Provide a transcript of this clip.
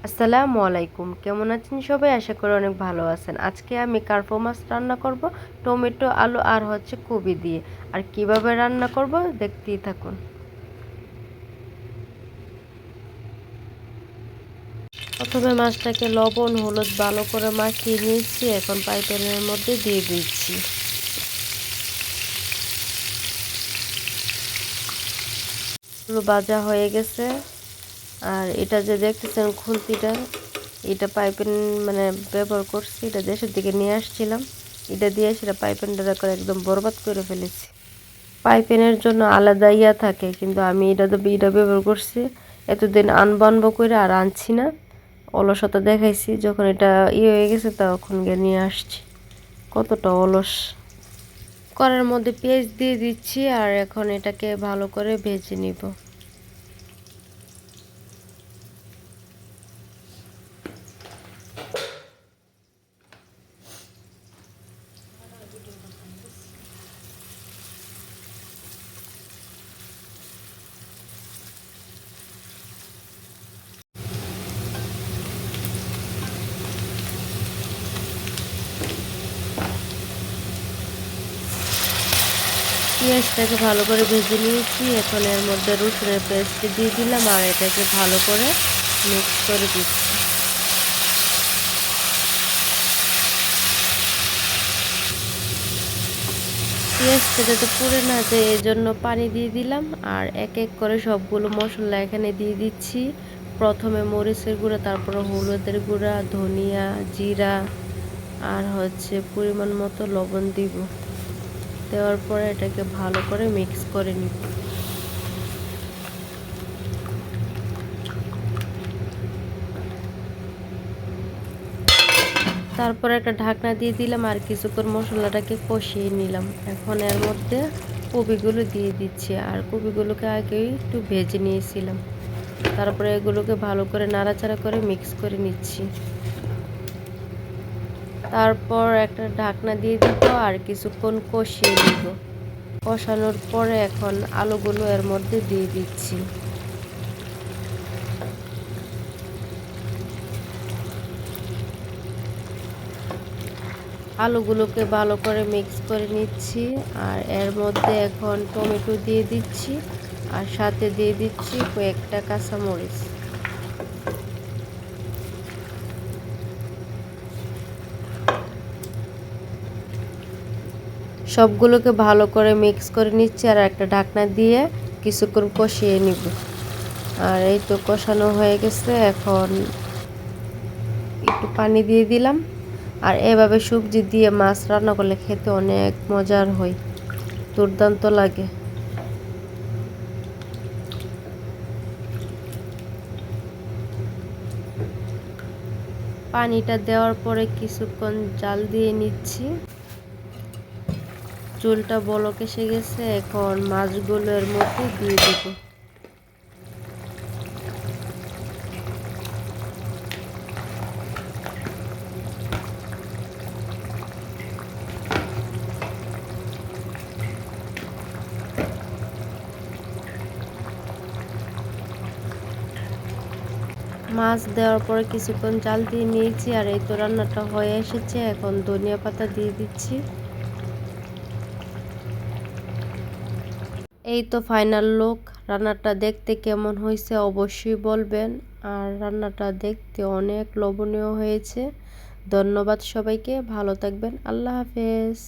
আসসালামু আলাইকুম, কেমন আছেন সবাই? আশা করি অনেক ভালো আছেন। আজকে আমি কার্পো মাছ রান্না করব টমেটো, আলু আর কবি দিয়ে। আর কিভাবে রান্না করব দেখতেই থাকুন। প্রথমে মাছটাকে লবণ হলুদ ভালো করে মাখিয়ে নিয়েছি, এখন পাইপ্যানের মধ্যে দিয়ে দিচ্ছি। আলু ভাজা হয়ে গেছে। আর এটা যে দেখতেছেন খুন্তিটা, এটা পাইপেন মানে ব্যবহার করছি, এটা দেশের দিকে নিয়ে আসছিলাম। এটা দিয়ে সেটা পাইপেনটা করে একদম বরবাদ করে ফেলেছি। পাইপেনের জন্য আলাদা ইয়া থাকে, কিন্তু আমি এটা ব্যবহার করছি। এতদিন আনবো আনবো করে আর আনছি না, অলসতা দেখাইছি। যখন এটা হয়ে গেছে তখন গিয়ে নিয়ে আসছি। কতটা অলস। কড়াইয়ের মধ্যে পেঁয়াজ দিয়ে দিচ্ছি, আর এখন এটাকে ভালো করে ভেজে নিব। পেঁয়াজটাকে ভালো করে ভেজে নিয়েছি, এখন এর মধ্যে রসুনের পেস্ট দিয়ে দিলাম, আর এটাকে ভালো করে মিক্স করে দিচ্ছি। পেঁয়াজটা যাতে পুড়ে না যায় এই জন্য পানি দিয়ে দিলাম। আর এক এক করে সবগুলো মশলা এখানে দিয়ে দিচ্ছি। প্রথমে মরিচের গুঁড়া, তারপরে হলুদের গুঁড়া, ধনিয়া, জিরা আর পরিমাণ মতো লবণ দিব। দেওয়ার পরে এটাকে ভালো করে মিক্স করে নিব। তারপরে একটা ঢাকনা দিয়ে দিলাম, আর কিছুক্ষণ মশলাটাকে কষিয়ে নিলাম। এখন এর মধ্যে কপিগুলো দিয়ে দিচ্ছি, আর কপিগুলোকে আগেই একটু ভেজে নিয়েছিলাম। তারপরে এগুলোকে ভালো করে নাড়াচাড়া করে মিক্স করে নিচ্ছি। তারপর একটা ঢাকনা দিয়ে দিব, আর কিছুক্ষণ কষিয়ে নিব। কষানোর পরে এখন আলুগুলো এর মধ্যে দিয়ে দিচ্ছি। আলুগুলোকে ভালো করে মিক্স করে নিচ্ছি, আর এর মধ্যে এখন টমেটো দিয়ে দিচ্ছি, আর সাথে দিয়ে দিচ্ছি কয়েকটা কাঁচামরিচ। সবগুলোকে ভালো করে মিক্স করে নিচ্ছি, আর একটা ঢাকনা দিয়ে কিছুক্ষণ কষিয়ে নিব। আর এই তো কষানো হয়ে গেছে, এখন একটু পানি দিয়ে দিলাম। আর এভাবে সবজি দিয়ে মাছ রান্না করলে খেতে অনেক মজার হয়, দুর্দান্ত লাগে। পানিটা দেওয়ার পরে কিছুক্ষণ জাল দিয়ে নিচ্ছি। ঝোলটা বলক এসে গেছে, এখন মাছগুলো এর মধ্যে দিয়ে দেব। মাছ দেওয়ার পরে কিছুক্ষণ জাল দিয়ে নিয়েছি, আর এই তো রান্নাটা হয়ে এসেছে। এখন ধনিয়া পাতা দিয়ে দিচ্ছি। এই তো ফাইনাল লুক। রান্নাটা দেখতে কেমন হয়েছে অবশ্যই বলবেন। আর রান্নাটা দেখতে অনেক লোভনীয় হয়েছে। ধন্যবাদ সবাইকে, ভালো থাকবেন, আল্লাহ হাফেজ।